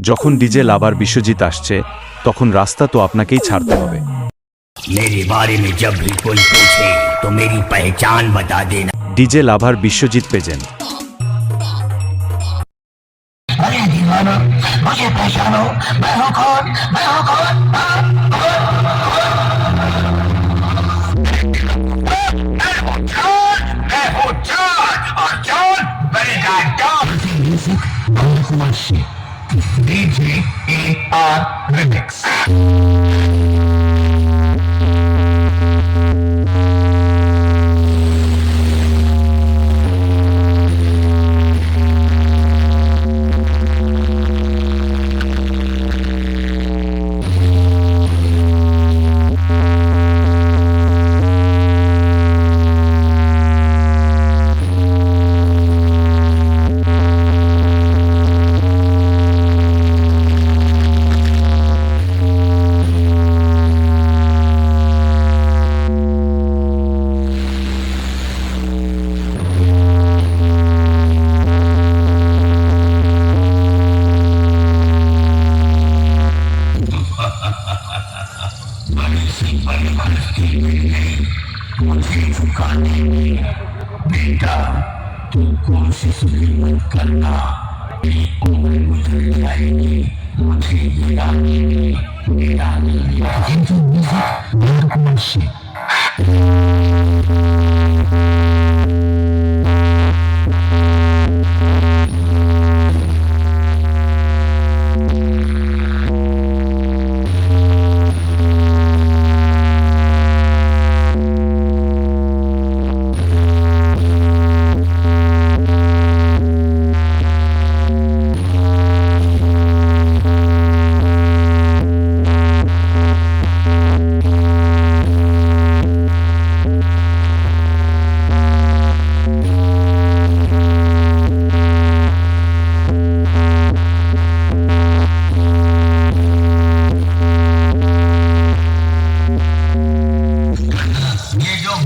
যখন ডিজে লাভার বিশ্বজিৎ আসছে তখন রাস্তা তো আপনাকেই ছাড়তে হবে। मेरे बारे में जब भी कोई पूछे तो मेरी पहचान बता देना। ডিজে লাভার বিশ্বজিৎ পেজেন্ট। अरे दीवाना, मुझे पहचानो, मैं हूँ कौन, मैं हूँ कौन? मैं हूँ जान, और जान बनेगा don. Music Kumar Sheikh, DJ AR remix. मुझे झुकाने में बेटा तू कोशिश भी मत करना। एक उम्र गुजर जाएगी मुझे गिराने में, गिराने में।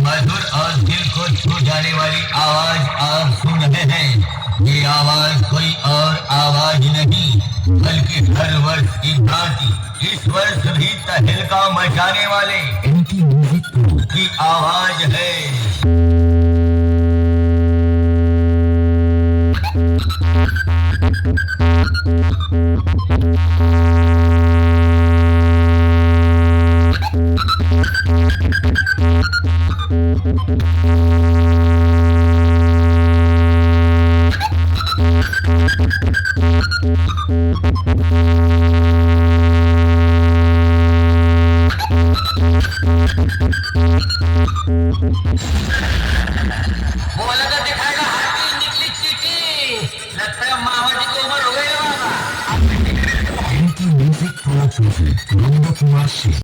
मधुर और दिल को छू जाने वाली आवाज आप सुन रहे हैं। ये आवाज कोई और आवाज नहीं बल्कि हर वर्ष की भांति इस वर्ष भी तहलका मचाने वाले इनकी म्यूजिक की आवाज है। बोला तो दिखाएगा हाथी निकली चीटी, लगता है मावजी की उम्र हो गई है बाबा। इनकी म्यूजिक कुमार शेख।